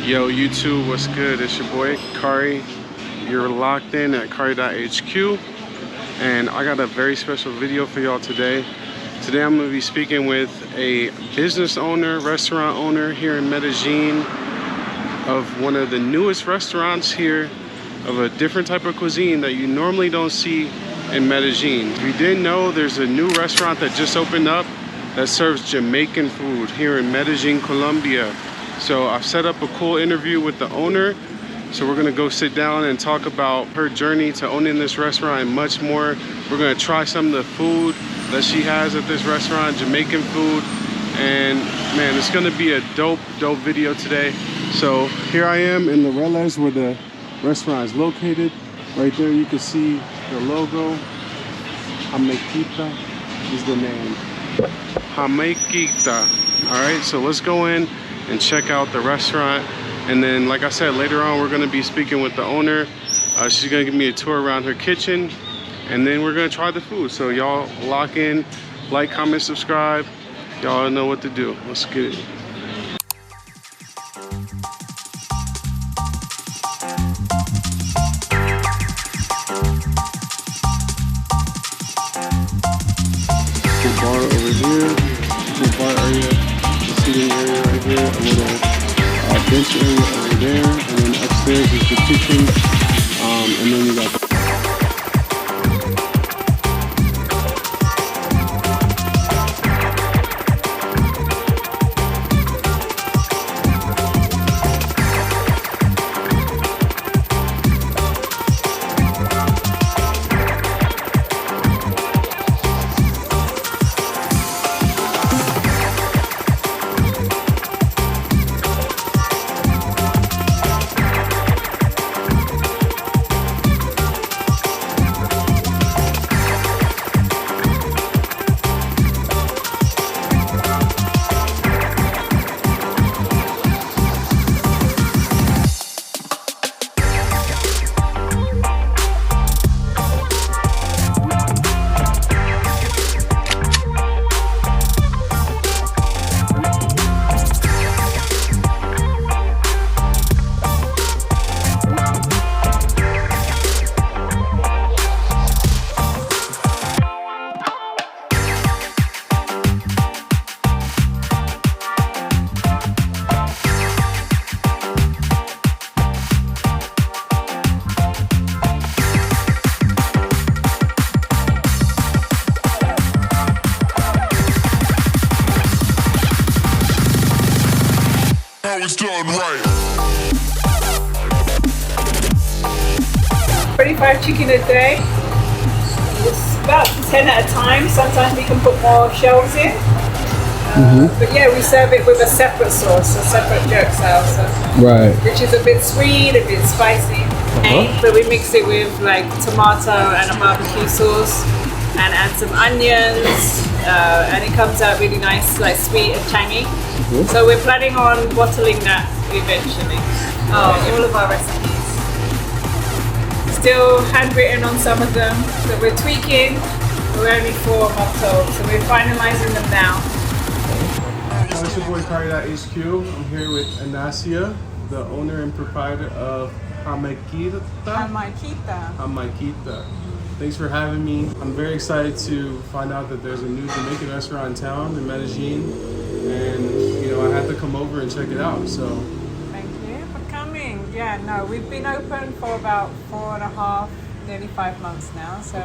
Yo, YouTube, what's good? It's your boy, Kari. You're locked in at Kari.HQ. And I got a very special video for y'all today. Today I'm going to be speaking with a business owner, restaurant owner here in Medellin of one of the newest restaurants here of a different type of cuisine that you normally don't see in Medellin. If you didn't know, there's a new restaurant that just opened up that serves Jamaican food here in Medellin, Colombia. So I've set up a cool interview with the owner. So we're gonna go sit down and talk about her journey to owning this restaurant and much more. We're gonna try some of the food that she has at this restaurant, Jamaican food. And man, it's gonna be a dope video today. So here I am in the Reles where the restaurant is located. Right there you can see the logo. 𝐦𝐨𝐵𝐞 is the name. 𝐦𝐨𝐵𝐞. All right, so let's go in and check out the restaurant. And then, like I said, later on we're gonna be speaking with the owner. She's gonna give me a tour around her kitchen, and then we're gonna try the food. So y'all lock in, like, comment, subscribe. Y'all know what to do. Let's get it. The bar over here, the bar area, the seating area right here, a little bench area over there, and then upstairs is the kitchen, and then you got it's done right. 35 chicken a day. It's about 10 at a time. Sometimes we can put more shells in. But yeah, we serve it with a separate sauce, a separate jerk sauce. right, Which is a bit sweet, a bit spicy. But we mix it with like tomato and a barbecue sauce and add some onions. And it comes out really nice, like sweet and tangy. So we're planning on bottling that eventually. All of our recipes. Still handwritten on some of them, so we're tweaking. We're only 4 months old, so we're finalizing them now. It's your boy Kari.HQ. I'm here with Anasia, the owner and proprietor of 𝐦𝐨𝐵𝐞. 𝐦𝐨𝐵𝐞. Thanks for having me. I'm very excited to find out that there's a new Jamaican restaurant in town in Medellin, and you know I had to come over and check it out. So Thank you for coming. Yeah, no, we've been open for about 4.5, nearly 5 months now. So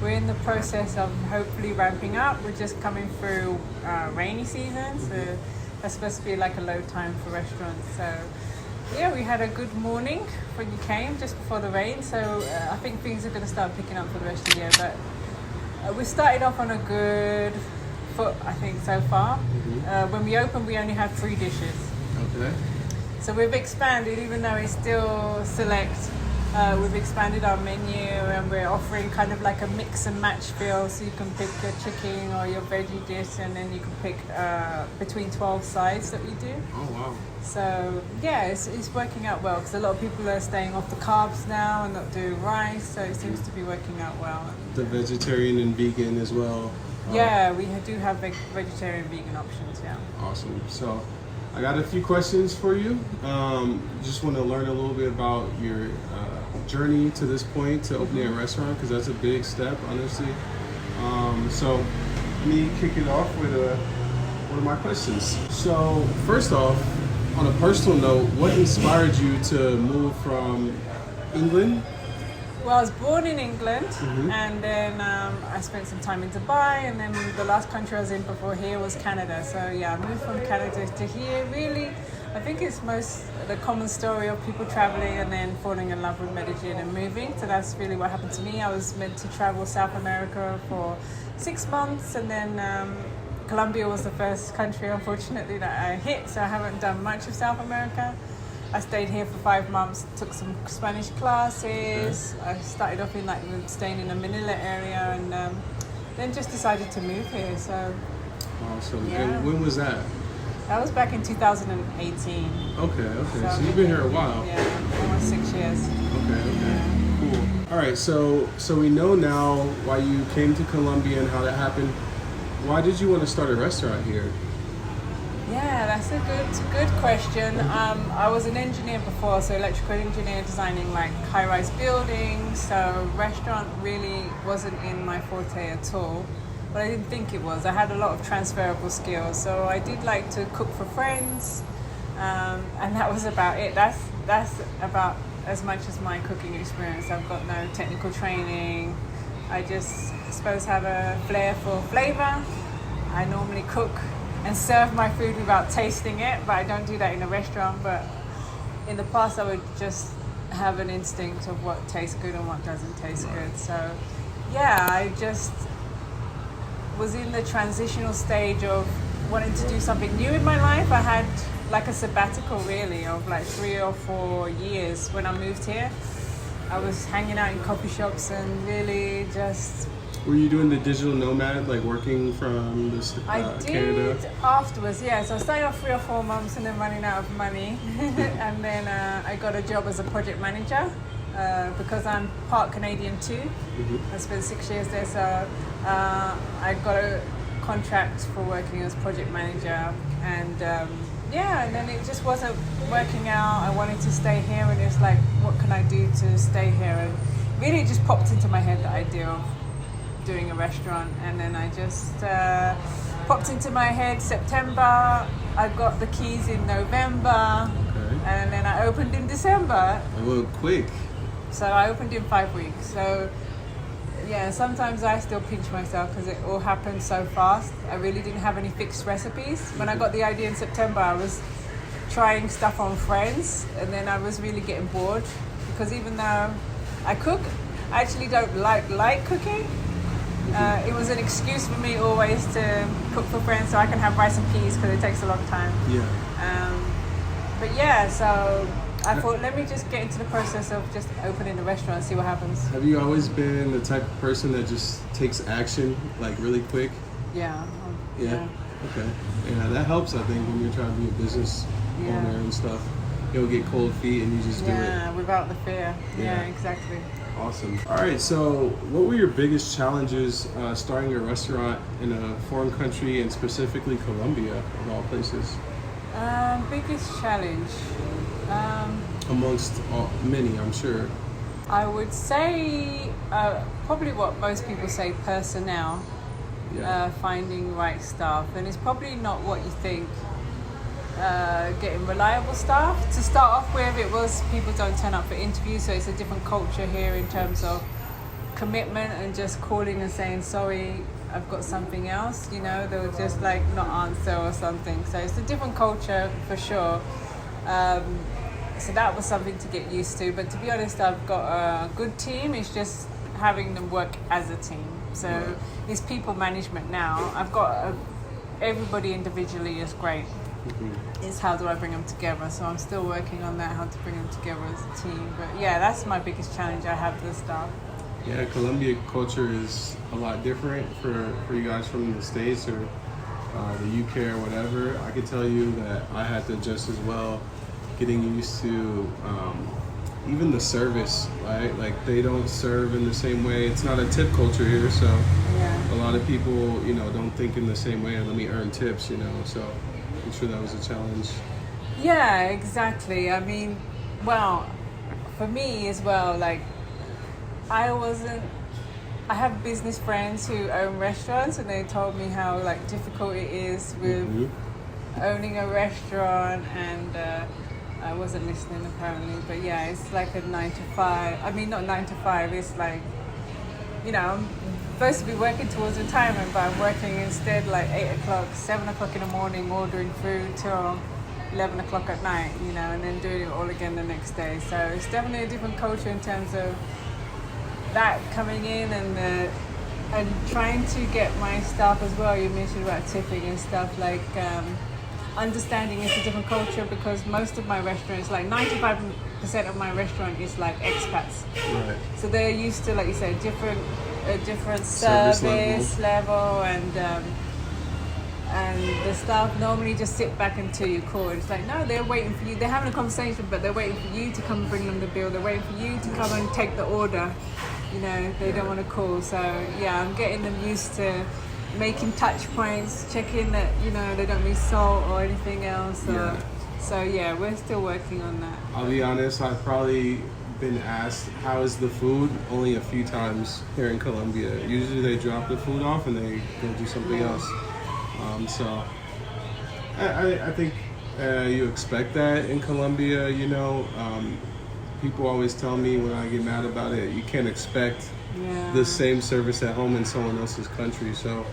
we're in the process of hopefully ramping up. We're just coming through rainy season, so that's supposed to be like a low time for restaurants. So yeah, we had a good morning when you came, just before the rain. So I think things are going to start picking up for the rest of the year. But we started off on a good foot, I think, so far. When we opened, we only had 3 dishes. okay, So we've expanded, even though it's still select. We've expanded our menu, and we're offering kind of like a mix and match feel, so you can pick your chicken or your veggie dish, and then you can pick between 12 sides that we do. oh wow. So yeah, it's working out well, because a lot of people are staying off the carbs now and not doing rice, so it seems to be working out well. The vegetarian and vegan as well. Yeah, we do have vegetarian vegan options, yeah. Awesome. So I got a few questions for you. Just want to learn a little bit about your journey to this point to opening a restaurant, because that's a big step, honestly. So let me kick it off with one of my questions. So first off, on a personal note, what inspired you to move from England? Well, I was born in England, and then I spent some time in Dubai, and then the last country I was in before here was Canada. So yeah, I moved from Canada to here. Really, I think it's the common story of people traveling and then falling in love with Medellin and moving. So that's really what happened to me. I was meant to travel South America for 6 months, and then Colombia was the first country, unfortunately, that I hit. So I haven't done much of South America. I stayed here for 5 months, took some Spanish classes. I started off staying in the Manila area, and then just decided to move here. So awesome. Yeah. And when was that? That was back in 2018. Okay. So you've been here a while. Yeah, almost 6 years. Okay. Cool. All right, so we know now why you came to Colombia and how that happened. Why did you want to start a restaurant here? Yeah, that's a good question. I was an engineer before, so electrical engineer, designing like high-rise buildings. So restaurant really wasn't in my forte at all, but I didn't think it was. I had a lot of transferable skills, so I did like to cook for friends, and that was about it. That's about as much as my cooking experience. I've got no technical training. I just suppose have a flair for flavor. I normally cook and serve my food without tasting it, but I don't do that in a restaurant. But in the past, I would just have an instinct of what tastes good and what doesn't taste good. So yeah, I just was in the transitional stage of wanting to do something new in my life. I had like a sabbatical really of like 3 or 4 years when I moved here. I was hanging out in coffee shops and really just... Were you doing the digital nomad, like working from I did Canada? Afterwards, yeah. So I started off 3 or 4 months and then running out of money. And then I got a job as a project manager because I'm part Canadian too. I spent 6 years there, so I got a contract for working as project manager. And and then it just wasn't working out. I wanted to stay here, and it's like, what can I do to stay here? And really it just popped into my head the idea of doing a restaurant, and then I just popped into my head September. I got the keys in November, and then I opened in December. A little quick. So I opened in 5 weeks. So yeah, sometimes I still pinch myself because it all happened so fast. I really didn't have any fixed recipes. When I got the idea in September, I was trying stuff on friends, and then I was really getting bored because even though I cook, I actually don't like cooking. It was an excuse for me always to cook for friends so I can have rice and peas because it takes a long time. Yeah. But yeah, so I thought, let me just get into the process of just opening a restaurant and see what happens. Have you always been the type of person that just takes action like really quick? Yeah. Yeah. Okay. Yeah, that helps, I think, when you're trying to be a business owner and stuff. You'll get cold feet and you just do it. Yeah, without the fear. Yeah, exactly. Awesome. All right, so what were your biggest challenges starting a restaurant in a foreign country, and specifically Colombia, of all places? Biggest challenge? Amongst many, I'm sure. I would say probably what most people say, personnel. Finding right staff, and it's probably not what you think. Getting reliable staff. To start off with, it was people don't turn up for interviews, so it's a different culture here in terms of commitment and just calling and saying, sorry, I've got something else, you know, they'll just like not answer or something. So it's a different culture for sure. So that was something to get used to, but to be honest, I've got a good team. It's just having them work as a team. So it's people management now. I've got everybody individually is great. It's how do I bring them together? So I'm still working on that, how to bring them together as a team. But yeah, that's my biggest challenge I have with the staff. Yeah, Colombia culture is a lot different for you guys from the States or the UK or whatever. I could tell you that I had to adjust as well, getting used to even the service, right? Like they don't serve in the same way. It's not a tip culture here, so a lot of people, you know, don't think in the same way. Let me earn tips, you know. So making sure that was a challenge. Yeah, exactly. I mean, well, for me as well, like, I have business friends who own restaurants, and they told me how like difficult it is with owning a restaurant, and I wasn't listening apparently, but yeah, it's like a 9 to 5. I mean, not 9 to 5, it's like, you know, I'm supposed to be working towards retirement, but I'm working instead like 8 o'clock, 7 o'clock in the morning, ordering food till 11 o'clock at night, you know, and then doing it all again the next day. So it's definitely a different culture in terms of that coming in, and trying to get my staff as well. You mentioned about tipping and stuff, like understanding it's a different culture, because most of my restaurants, like 95% of my restaurant is like expats. Right. So they're used to, like you said, a different service level, and the staff normally just sit back until you call. It's like, no, they're waiting for you. They're having a conversation, but they're waiting for you to come and bring them the bill. They're waiting for you to come and take the order. You know, they don't want to call. So yeah, I'm getting them used to making touch points, checking that, you know, they don't miss salt or anything else. So yeah, we're still working on that. I'll be honest, I've probably been asked how is the food only a few times here in Colombia. Usually they drop the food off and they go do something else. So I think you expect that in Colombia, you know. People always tell me when I get mad about it, you can't expect the same service at home in someone else's country. So,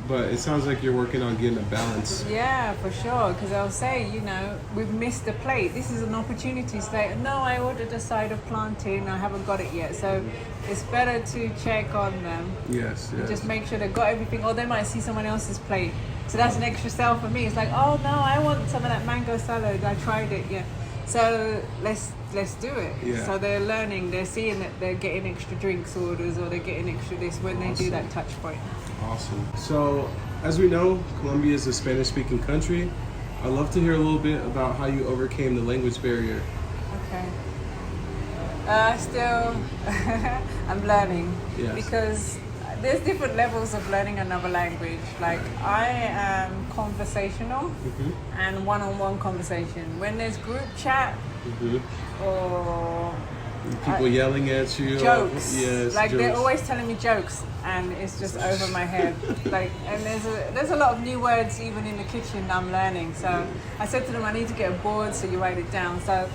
but it sounds like you're working on getting a balance. Yeah, for sure. Because I'll say, you know, we've missed the plate. This is an opportunity to say, no, I ordered a side of plantain, I haven't got it yet. So it's better to check on them. Yes. Just make sure they've got everything, or they might see someone else's plate. So that's an extra sell for me. It's like, oh no, I want some of that mango salad. I tried it. Yeah. So let's do it. Yeah. So they're learning, they're seeing that they're getting extra drinks orders, or they're getting extra this when they do that touch point. Awesome. So as we know, Colombia is a Spanish-speaking country. I'd love to hear a little bit about how you overcame the language barrier. Okay. Still, I'm learning. Yes. Because there's different levels of learning another language. Like, I am conversational and one-on-one conversation. When there's group chat or people yelling at you, jokes, like jokes. They're always telling me jokes, and it's just over my head. Like, and there's a lot of new words even in the kitchen I'm learning. So I said to them, I need to get a board so you write it down. So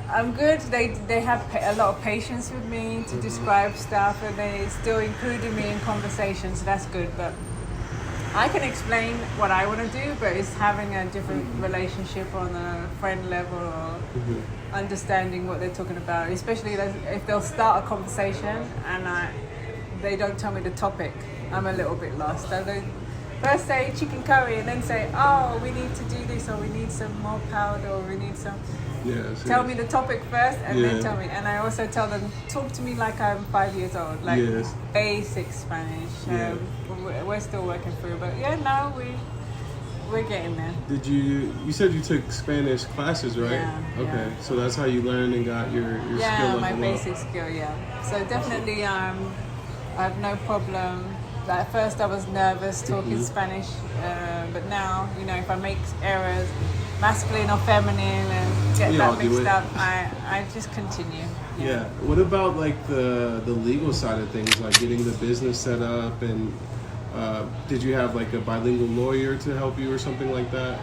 I'm good. They have a lot of patience with me to describe stuff, and they still included me in conversations, so that's good. But I can explain what I want to do, but it's having a different relationship on a friend level, or understanding what they're talking about, especially if they'll start a conversation and they don't tell me the topic. I'm a little bit lost. They first say chicken curry and then say, oh, we need to do this, or we need some more powder, or we need some... Tell me the topic first, and then tell me. And I also tell them, talk to me like I'm 5 years old, like basic Spanish. We're still working through, but we're getting there. Did you said you took Spanish classes, right? Yeah. Okay, so that's how you learned and got your skill level Yeah, my up. basic skill, So definitely I have no problem. At first I was nervous talking Spanish, but now, you know, if I make errors, masculine or feminine, and get that mixed up, I just continue. Yeah. What about like the legal side of things, like getting the business set up, and did you have like a bilingual lawyer to help you or something like that?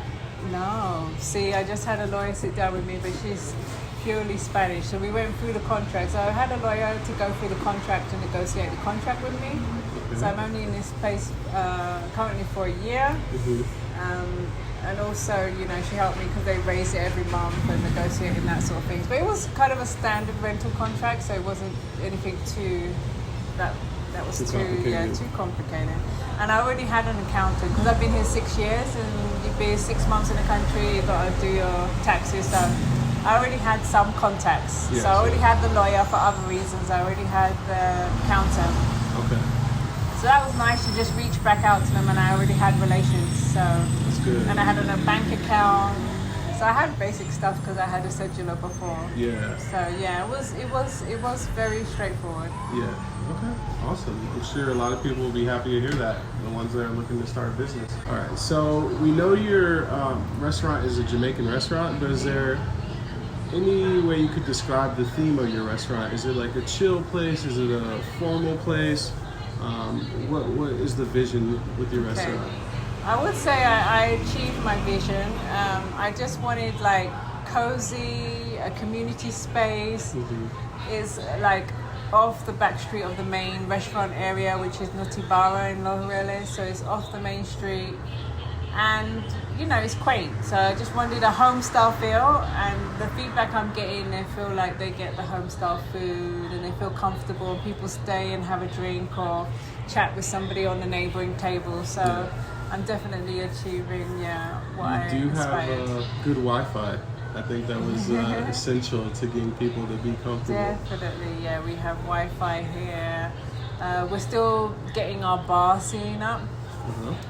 No. See, I just had a lawyer sit down with me, but she's purely Spanish. So we went through the contract. So I had a lawyer to go through the contract and negotiate the contract with me. So I'm only in this place currently for a year. And also, you know, she helped me because they raise it every month and negotiating that sort of things. But it was kind of a standard rental contract, so it wasn't anything that was too complicated. And I already had an accountant because I've been here 6 years, and you'd be 6 months in the country, you've got to do your taxes. So I already had some contacts. So I already had the lawyer for other reasons. I already had the accountant. Okay. So that was nice to just reach back out to them, and I already had relations. So that's good. And I had a bank account. So I had basic stuff because I had a cédula before. Yeah. So yeah, it was very straightforward. Yeah. Okay, awesome. I'm sure a lot of people will be happy to hear that, the ones that are looking to start a business. All right, so we know your restaurant is a Jamaican restaurant, but is there any way you could describe the theme of your restaurant? Is it like a chill place? Is it a formal place? What is the vision with your restaurant? I would say I achieved my vision. I just wanted like cozy, a community space. Is like off the back street of the main restaurant area, which is Nutibara in Loreles. So it's off the main street, and you know it's quaint. So I just wanted a home style feel, and the feedback I'm getting, they feel like they get the home style food and they feel comfortable. People stay and have a drink or chat with somebody on the neighboring table. So I'm definitely achieving what I aspired. You do have good Wi-Fi. I think that was essential to getting people to be comfortable. Definitely, yeah. We have Wi-Fi here. We're still getting our bar scene up.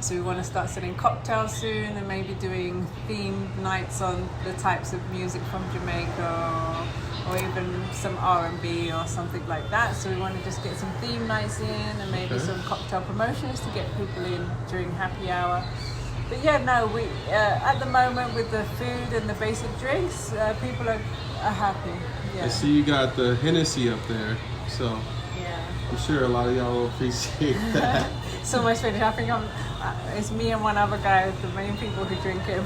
So we want to start selling cocktails soon and maybe doing themed nights on the types of music from Jamaica or even some R&B or something like that. So we want to just get some theme nights in and maybe some cocktail promotions to get people in during happy hour. But yeah, no, we at the moment with the food and the basic drinks, people are happy. Yeah. I see you got the Hennessy up there, so I'm sure a lot of y'all will appreciate that. So much fun. I think it's me and one other guy, the main people who drink it.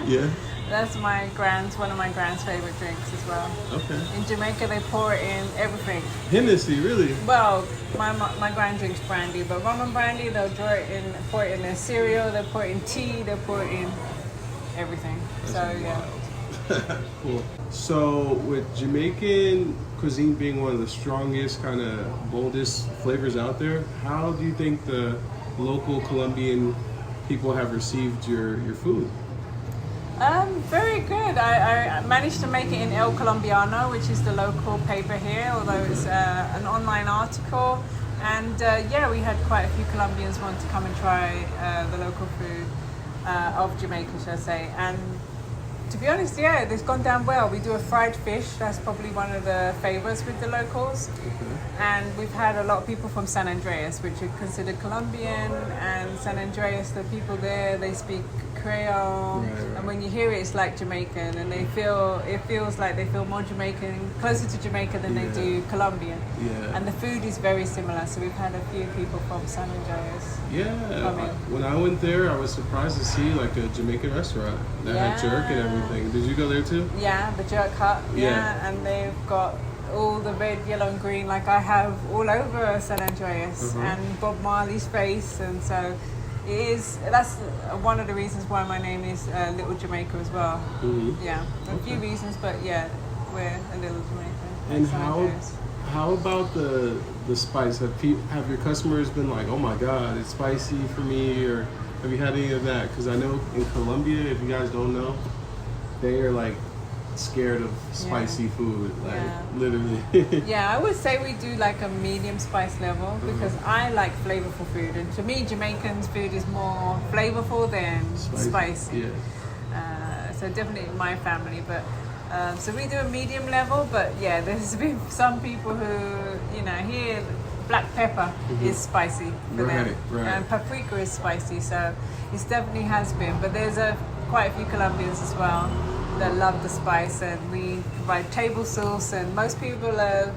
Yeah. That's one of my grand's favorite drinks as well. Okay. In Jamaica, they pour it in everything. Hennessy, really? Well, my grand drinks brandy, but rum and brandy, they'll pour it in their cereal, they'll pour it in tea, they'll pour it in everything. That's so wild. Yeah. Cool. So with Jamaican cuisine being one of the strongest, kind of boldest flavors out there, how do you think the local Colombian people have received your food? Very good. I managed to make it in El Colombiano, which is the local paper here, although it's an online article. And we had quite a few Colombians want to come and try the local food of Jamaica, should I say. And to be honest, it's gone down well. We do a fried fish. That's probably one of the favorites with the locals. And we've had a lot of people from San Andreas, which are considered Colombian. And San Andreas, the people there, they speak Creole. Right. And when you hear it, it's like Jamaican. And it feels like they feel more Jamaican, closer to Jamaica than they do Colombian. Yeah. And the food is very similar. So we've had a few people from San Andreas. Yeah. When I went there, I was surprised to see like a Jamaican restaurant that had jerk and everything. Did you go there too? Yeah, the jerk hut. Yeah, and they've got all the red, yellow, and green like I have all over San Andreas and Bob Marley's face, and so that's one of the reasons why my name is Little Jamaica as well. Yeah, a few reasons, but we're a little Jamaica. And how about the spice? Have your customers been like, oh my God, it's spicy for me, or have you had any of that? Because I know in Colombia, if you guys don't know, they are like scared of spicy food, like literally. I would say we do like a medium spice level because I like flavorful food, and to me Jamaican's food is more flavorful than spicy. So definitely in my family, but so we do a medium level, but there's been some people who here black pepper is spicy for them, and paprika is spicy, so it definitely has been, but there's quite a few Colombians as well that love the spice, and we provide table sauce, and most people are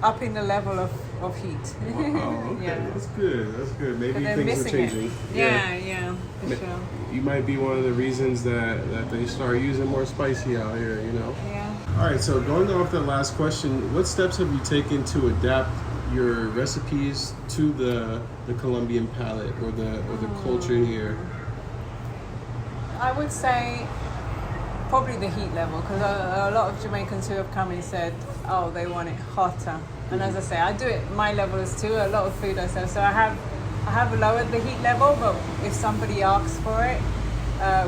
upping the level of heat. Wow, okay, that's good. Maybe things are changing. For sure. You might be one of the reasons that they start using more spicy out here, Yeah. All right, so going off that last question, what steps have you taken to adapt your recipes to the Colombian palate or the culture here? I would say probably the heat level, because a lot of Jamaicans who have come and said, oh, they want it hotter. And as I say, I do it my levels too. A lot of food I sell, so I have lowered the heat level. But if somebody asks for it,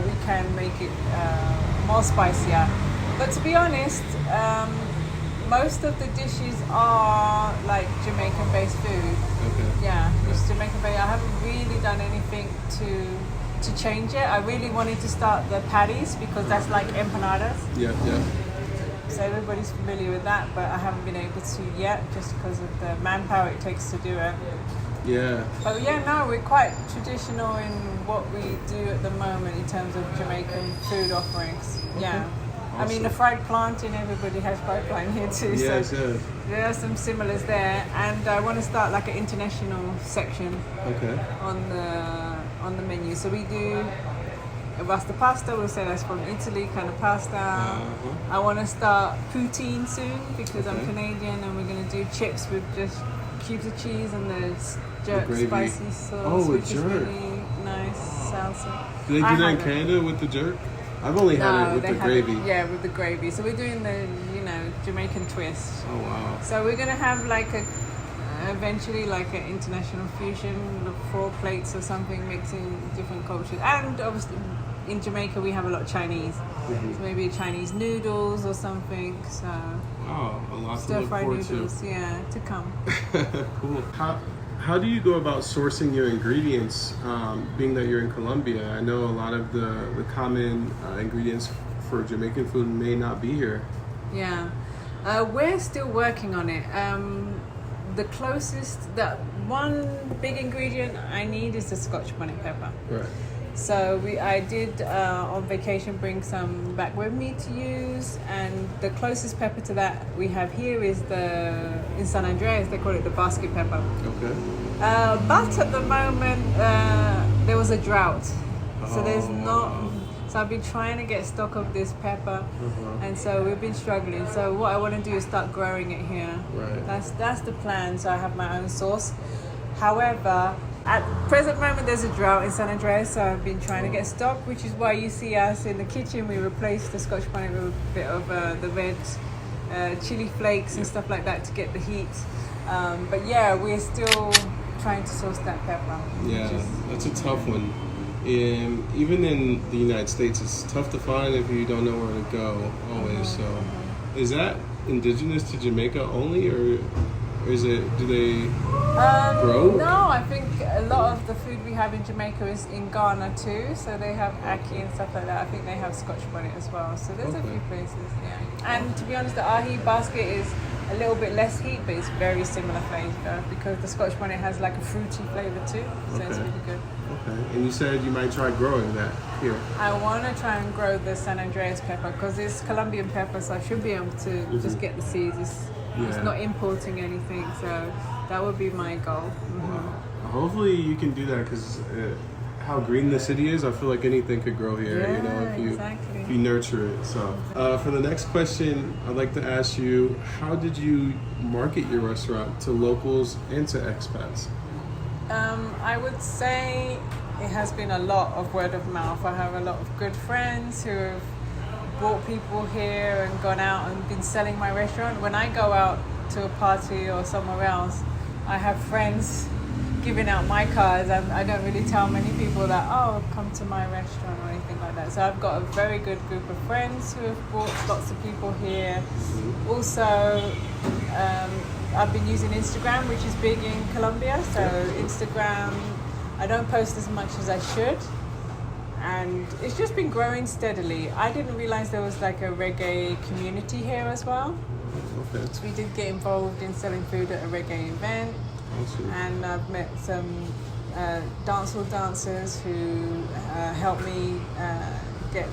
we can make it more spicier. But to be honest, most of the dishes are like Jamaican-based food. It's Jamaican-based. I haven't really done anything to change it. I really wanted to start the patties because that's like empanadas. so everybody's familiar with that, but I haven't been able to yet just because of the manpower it takes to do it. Yeah. But yeah, no, we're quite traditional in what we do at the moment in terms of Jamaican food offerings. Okay. Yeah. Awesome. I mean, the fried plantain, everybody has fried plantain here too. Yes, so yes. there are some similars there. And I want to start like an international section Okay. on the menu. So we do pasta pasta, we'll say that's from Italy, kind of pasta. I want to start poutine soon because I'm Canadian, and we're going to do chips with just cubes of cheese and the jerk spicy sauce, which is really nice salsa. Do they do that in Canada with the jerk? I've only had it with the gravy. Yeah, with the gravy. So we're doing the, Jamaican twist. Oh, wow. So we're going to have eventually like an international fusion, 4 plates or something, mixing different cultures. And obviously in Jamaica we have a lot of Chinese. So maybe Chinese noodles or something. So wow, a lot to look stir-fried forward noodles, to come. Cool. How do you go about sourcing your ingredients, being that you're in Colombia? I know a lot of the common ingredients for Jamaican food may not be here. Yeah, we're still working on it. That one big ingredient I need is the Scotch bonnet pepper. Right. So I did on vacation bring some back with me to use, and the closest pepper to that we have here is in San Andreas, they call it the basket pepper. Okay. But at the moment there was a drought, so there's not. So I've been trying to get stock of this pepper, and so we've been struggling. So what I want to do is start growing it here. Right. That's the plan. So I have my own sauce. However, at present moment there's a drought in San Andreas, so I've been trying to get stock, which is why you see us in the kitchen. We replaced the Scotch bonnet with a bit of the red chili flakes and stuff like that to get the heat. But yeah, we're still trying to source that pepper. Yeah, that's a tough one. Even in the United States, it's tough to find if you don't know where to go always. So, is that indigenous to Jamaica only, or is it? Do they grow? No, I think a lot of the food we have in Jamaica is in Ghana too. So they have ackee and stuff like that. I think they have Scotch bonnet as well. So there's a few places, And to be honest, the ahi basket is a little bit less heat, but it's very similar flavour because the Scotch bonnet has like a fruity flavour too. So it's really good. Okay. And you said you might try growing that here. I want to try and grow the San Andreas pepper because it's Colombian pepper, so I should be able to just get the seeds. It's not importing anything, so that would be my goal. Wow. Hopefully you can do that because how green the city is, I feel like anything could grow here. If you nurture it. So for the next question, I'd like to ask you, how did you market your restaurant to locals and to expats? I would say it has been a lot of word of mouth. I have a lot of good friends who have brought people here and gone out and been selling my restaurant. When I go out to a party or somewhere else, I have friends giving out my cards. I don't really tell many people that, come to my restaurant or anything like that. So I've got a very good group of friends who have brought lots of people here. Also, I've been using Instagram, which is big in Colombia. So Instagram, I don't post as much as I should. And it's just been growing steadily. I didn't realize there was like a reggae community here as well. Okay. So we did get involved in selling food at a reggae event. Awesome. And I've met some dancehall dancers who helped me get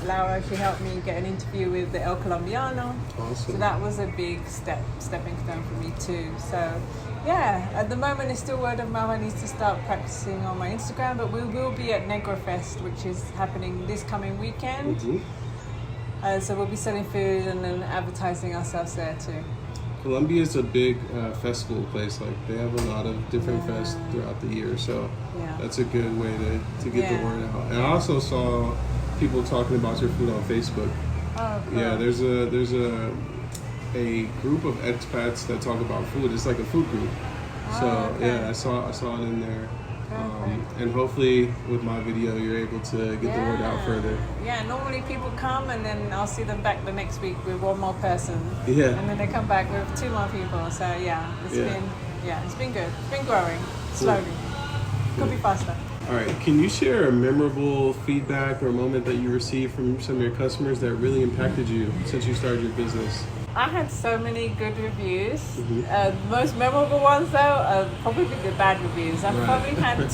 Laura, she helped me get an interview with the El Colombiano. Awesome. So that was a big stepping stone for me too. So yeah, at the moment it's still word of mouth. I need to start practicing on my Instagram, but we will be at Negro Fest, which is happening this coming weekend. So we'll be selling food and then advertising ourselves there too. Colombia is a big festival place. Like they have a lot of different fests throughout the year, so that's a good way to get the word out. And I also saw people talking about your food on Facebook. Oh, cool. Yeah, there's a group of expats that talk about food. It's like a food group. I saw it in there. And hopefully with my video you're able to get the word out further. Yeah, normally people come and then I'll see them back the next week with one more person. Yeah. And then they come back with 2 more people. So it's been good. It's been growing slowly. Could be faster. All right, can you share a memorable feedback or moment that you received from some of your customers that really impacted you since you started your business? I had so many good reviews. The most memorable ones, though, are probably the bad reviews. I've probably had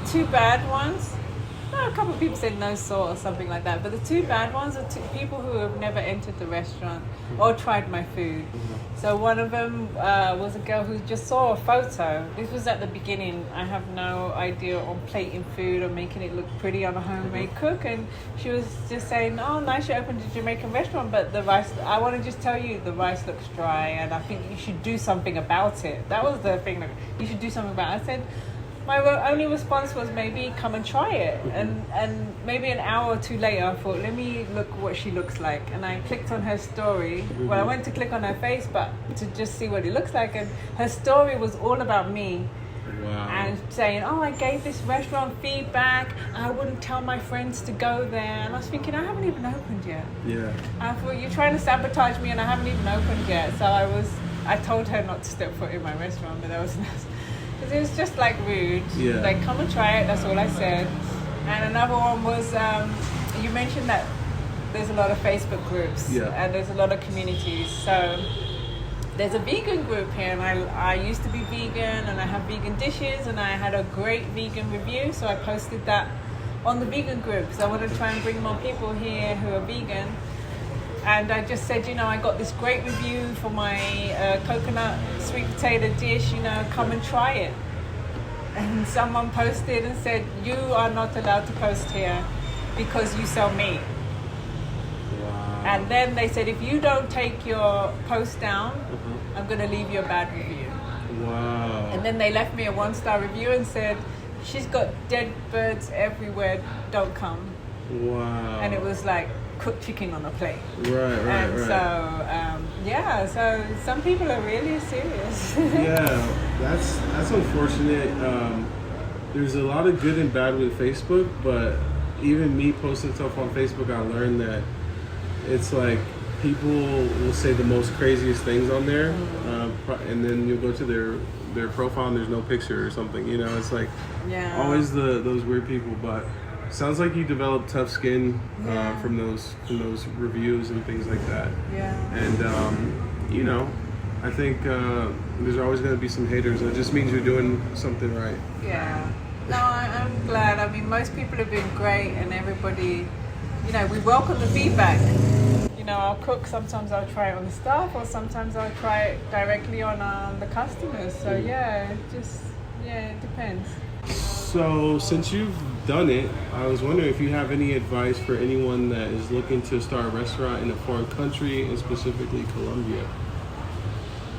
two bad ones. A couple of people said no salt or something like that, but the two bad ones are people who have never entered the restaurant or tried my food. So one of them was a girl who just saw a photo. This was at the beginning. I have no idea on plating food or making it look pretty on a homemade cook, and she was just saying, "Oh, nice, you opened a Jamaican restaurant, but the rice, I want to just tell you, the rice looks dry, and I think you should do something about it." That was the thing, that you should do something about it. I said, my only response was maybe come and try it. And maybe an hour or two later, I thought, let me look what she looks like. And I clicked on her story. Well, I went to click on her face, but to just see what it looks like. And her story was all about me. Wow. And saying, oh, I gave this restaurant feedback. I wouldn't tell my friends to go there. And I was thinking, I haven't even opened yet. Yeah. I thought, you're trying to sabotage me and I haven't even opened yet. So I told her not to step foot in my restaurant, but that was because it was just like rude. Yeah. Like, come and try it, that's all I said. And another one was, you mentioned that there's a lot of Facebook groups and there's a lot of communities. So there's a vegan group here, and I used to be vegan and I have vegan dishes, and I had a great vegan review, so I posted that on the vegan group. So I want to try and bring more people here who are vegan. And I just said, I got this great review for my coconut sweet potato dish, come and try it. And someone posted and said, you are not allowed to post here because you sell meat. Wow. And then they said, if you don't take your post down, I'm going to leave you a bad review. Wow. And then they left me a 1-star review and said, she's got dead birds everywhere, don't come. Wow. And it was like cooked chicken on a plate. Right. So, so some people are really serious. Yeah, that's unfortunate. There's a lot of good and bad with Facebook, but even me posting stuff on Facebook, I learned that it's like people will say the most craziest things on there, and then you'll go to their profile and there's no picture or something. It's like always those weird people. But sounds like you developed tough skin from those reviews and things like that. Yeah. And I think there's always going to be some haters. It just means you're doing something right. Yeah. No, I'm glad. I mean, most people have been great, and everybody, we welcome the feedback. I'll cook. Sometimes I'll try it on the staff, or sometimes I'll try it directly on the customers. So it depends. So since you've done it, I was wondering if you have any advice for anyone that is looking to start a restaurant in a foreign country, and specifically Colombia.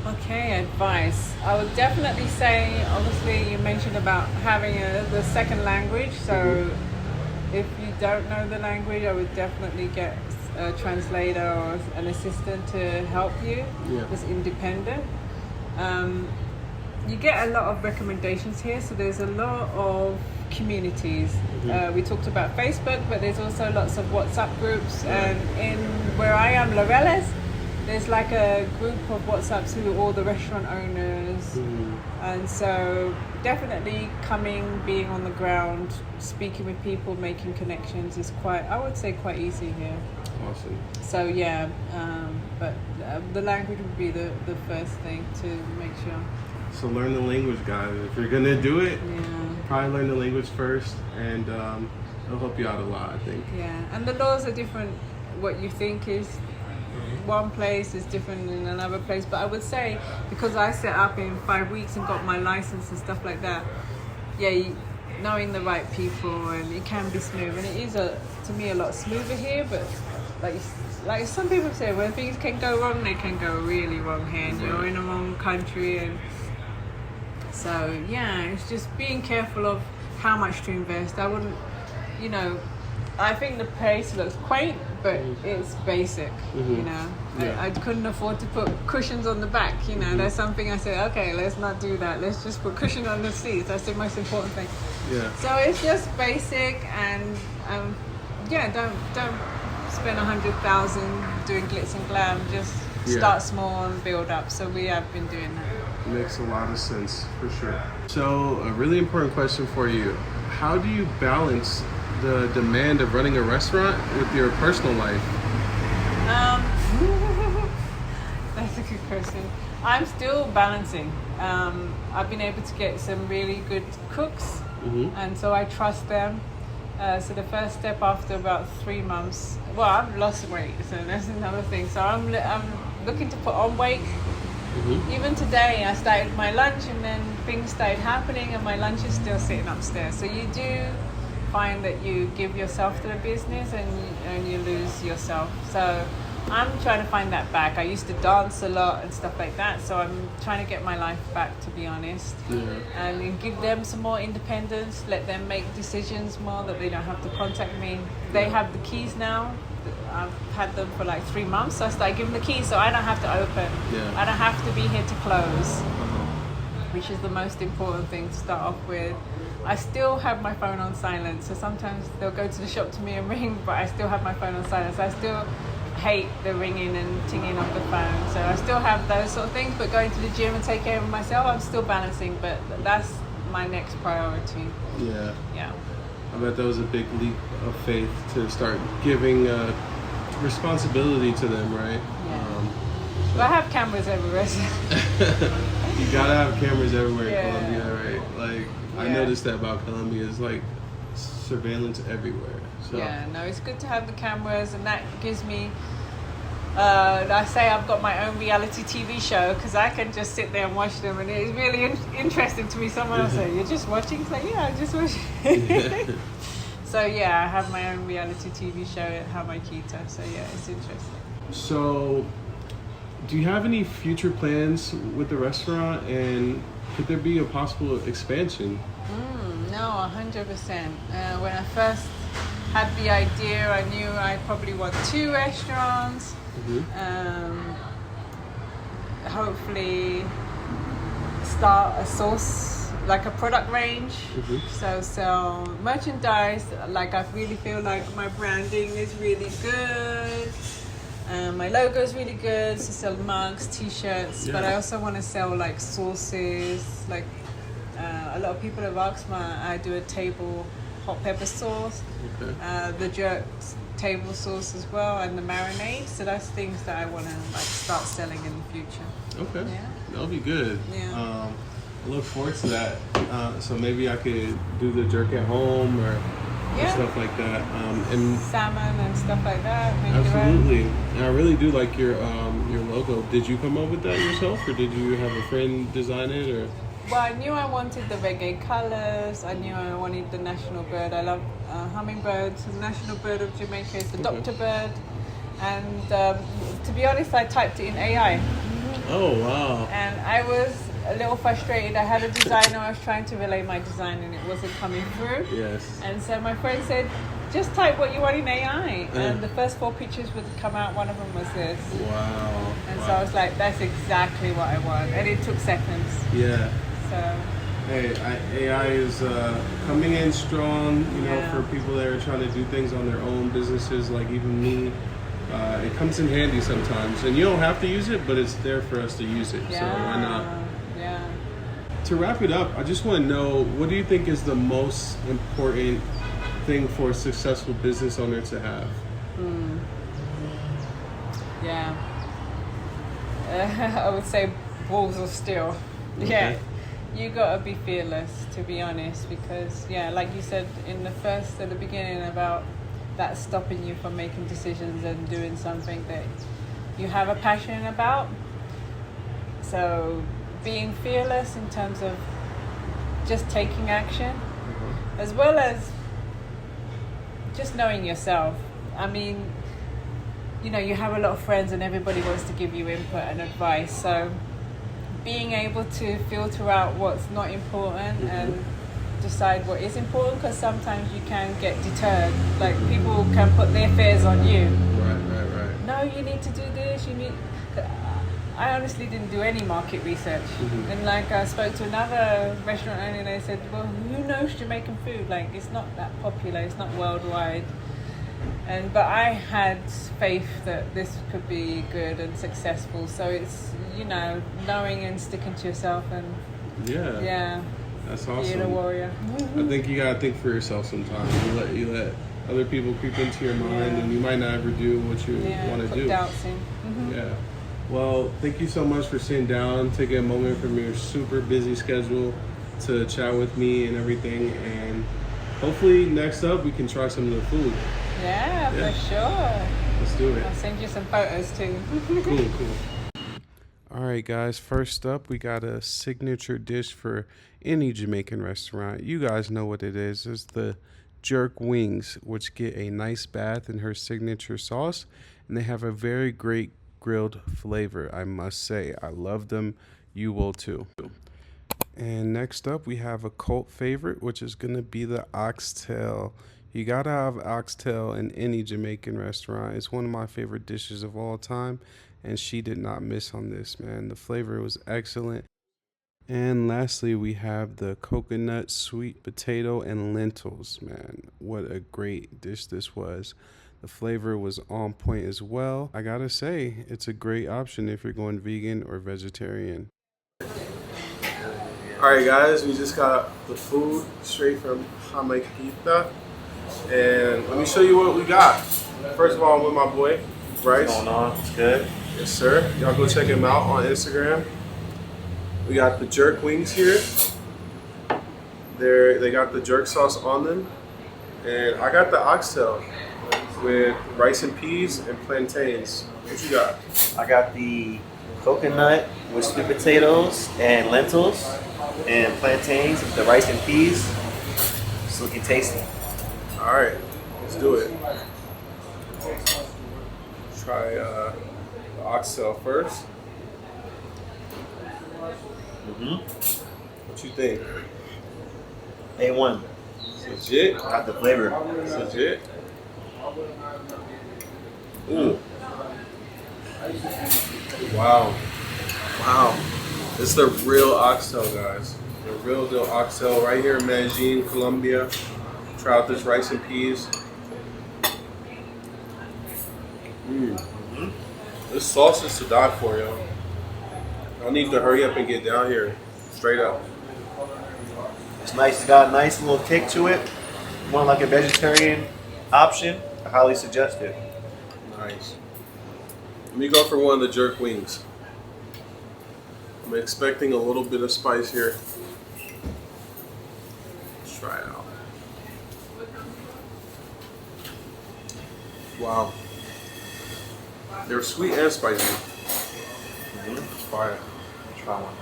Okay, advice. I would definitely say, obviously you mentioned about having the second language. So if you don't know the language, I would definitely get a translator or an assistant to help you. It's independent. You get a lot of recommendations here, so there's a lot of communities. We talked about Facebook, but there's also lots of WhatsApp groups, and in where I am, Laureles, there's like a group of WhatsApps who are all the restaurant owners. And so definitely being on the ground, speaking with people, making connections is I would say quite easy here. Awesome. So but the language would be the first thing to make sure. So learn the language, guys. If you're gonna do it, probably learn the language first, and it'll help you out a lot, I think. Yeah, and the laws are different. What you think is one place is different in another place. But I would say, because I set up in 5 weeks and got my license and stuff like that, knowing the right people, and it can be smooth, and it is to me a lot smoother here. But like some people say, when things can go wrong, they can go really wrong here, and you're in the wrong country. And so it's just being careful of how much to invest. I wouldn't, I think the place looks quaint, but it's basic. I couldn't afford to put cushions on the back. There's something I said, okay, let's not do that. Let's just put cushions on the seats. That's the most important thing. So it's just basic, and don't spend 100,000 doing glitz and glam. Just start small and build up. So we have been doing that. Makes a lot of sense, for sure. So a really important question for you. how do you balance the demand of running a restaurant with your personal life? That's a good question. I'm still balancing. I've been able to get some really good cooks, and so I trust them. So the first step after about 3 months, well, I've lost weight, so that's another thing. So I'm looking to put on weight. Even today, I started my lunch, and then things started happening, and my lunch is still sitting upstairs. So you do find that you give yourself to the business, and you lose yourself. So I'm trying to find that back. I used to dance a lot and stuff like that, so I'm trying to get my life back, to be honest. And give them some more independence, let them make decisions more, that they don't have to contact me. They have the keys now. I've had them for like 3 months, so I started giving the keys, so I don't have to open. I don't have to be here to close, which is the most important thing to start off with. I still have my phone on silent, so sometimes they'll go to the shop to me and ring, but I still have my phone on silent. So I still hate the ringing and tinging of the phone. So I still have those sort of things, but going to the gym and take care of myself, I'm still balancing, but that's my next priority. Yeah. I bet that was a big leap of faith to start giving responsibility to them, right? But I have cameras everywhere. So. You gotta have cameras everywhere in Colombia, right? Like, I noticed that about Colombia, is like surveillance everywhere. So. Yeah, no, it's good to have the cameras, and that gives me, I say I've got my own reality TV show, because I can just sit there and watch them, and it's really interesting to me. Someone will say, "You're just watching?" It's like, yeah, I'm just watching. So yeah, I have my own reality TV show at 𝐦𝐨𝐬𝐿. So yeah, it's interesting. So, do you have any future plans with the restaurant, and could there be a possible expansion? No, 100%. When I first had the idea, I knew I probably want 2 restaurants. Hopefully start a sauce, like a product range. So sell merchandise. Like, I really feel like my branding is really good. My logo is really good. So sell mugs, t-shirts, but I also want to sell like sauces. Like a lot of people have asked me, I do a table hot pepper sauce, the jerked table sauce as well, and the marinade. So that's things that I want to like start selling in the future. Okay, that'll be good. I look forward to that. So maybe I could do the jerk at home or stuff like that. And salmon and stuff like that. Absolutely. And I really do like your logo. Did you come up with that yourself, or did you have a friend design it, or? Well, I knew I wanted the reggae colors. I knew I wanted the national bird. I love hummingbirds. The national bird of Jamaica is the doctor bird. And to be honest, I typed it in AI. Oh, wow. And I was a little frustrated. I had a designer. I was trying to relay my design, and it wasn't coming through. Yes. And so my friend said, just type what you want in AI. And the first 4 pictures would come out. One of them was this. Wow. And so I was like, that's exactly what I want. And it took seconds. Yeah. So. Hey, AI is coming in strong, you know, for people that are trying to do things on their own businesses, like even me. It comes in handy sometimes, and you don't have to use it, but it's there for us to use it, so why not? Yeah. To wrap it up, I just want to know, what do you think is the most important thing for a successful business owner to have? Yeah. I would say balls of steel. Okay. Yeah. You gotta be fearless, to be honest, because like you said at the beginning about that stopping you from making decisions and doing something that you have a passion about. So being fearless in terms of just taking action, as well as just knowing yourself. I mean, you know, you have a lot of friends and everybody wants to give you input and advice, so being able to filter out what's not important and decide what is important, because sometimes you can get deterred. Like, people can put their fears on you. Right. No, you need to do this, I honestly didn't do any market research. And like, I spoke to another restaurant owner, and they said, well, who knows Jamaican food? Like, it's not that popular, it's not worldwide. But I had faith that this could be good and successful. So it's, you know, knowing and sticking to yourself, and That's awesome. You're the warrior. I think you gotta think for yourself sometimes. You let other people creep into your mind, and you might not ever do what you want to do. Doubts in. Yeah. Well, thank you so much for sitting down, taking a moment from your super busy schedule to chat with me and everything. And hopefully next up we can try some of the food. Yeah, for sure. Let's do it. I'll send you some photos too. Cool. All right, guys. First up, we got a signature dish for any Jamaican restaurant. You guys know what it is. It's the jerk wings, which get a nice bath in her signature sauce, and they have a very great grilled flavor, I must say. I love them. You will too. And next up, we have a cult favorite, which is going to be the oxtail. You gotta have oxtail in any Jamaican restaurant. It's one of my favorite dishes of all time, and she did not miss on this, man. The flavor was excellent. And lastly, we have the coconut sweet potato and lentils, man. What a great dish this was. The flavor was on point as well. I gotta say, it's a great option if you're going vegan or vegetarian. All right, guys, we just got the food straight from 𝐦𝐨𝐬𝐞. And let me show you what we got. First of all, I'm with my boy, Bryce. What's going on? It's good. Yes, sir. Y'all go check him out on Instagram. We got the jerk wings here. They got the jerk sauce on them. And I got the oxtail with rice and peas and plantains. What you got? I got the coconut with sweet potatoes and lentils and plantains with the rice and peas. It's looking tasty. All right, let's do it. Try the oxtail first. What you think? A1. It's legit? Got the flavor. It's legit? Ooh. Wow. Wow. This is the real oxtail, guys. The real deal oxtail right here in Medellin, Colombia. Try out this rice and peas. This sauce is to die for, yo. I need to hurry up and get down here. Straight up. It's nice. It's got a nice little kick to it. More like a vegetarian option. I highly suggest it. Nice. Let me go for one of the jerk wings. I'm expecting a little bit of spice here. Let's try it out. Wow. They're sweet and spicy. It's fire. Try one.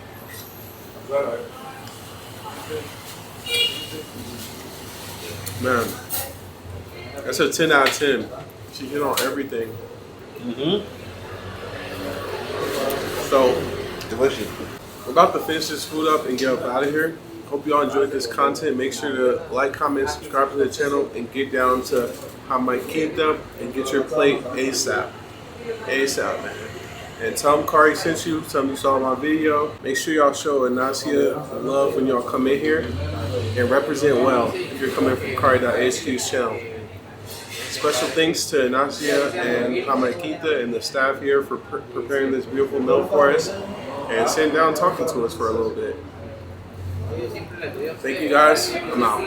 Man, that's a 10 out of 10. She hit on everything. So, delicious. we're about to finish this food up and get up out of here. Hope y'all enjoyed this content. Make sure to like, comment, subscribe to the channel, and get down to 𝐻𝐸𝐸𝐿 and get your plate ASAP. ASAP, man. And tell them Kari sent you, tell them you saw my video. Make sure y'all show 𝐤𝐸𝐬𝐷 love when y'all come in here and represent well if you're coming from Kari.𝐻𝐞's channel. Special thanks to 𝐤𝐸𝐸𝐷 and 𝐻𝐸𝐸𝐸𝐷 and the staff here for preparing this beautiful meal for us and sitting down talking to us for a little bit. Thank you guys. I'm out.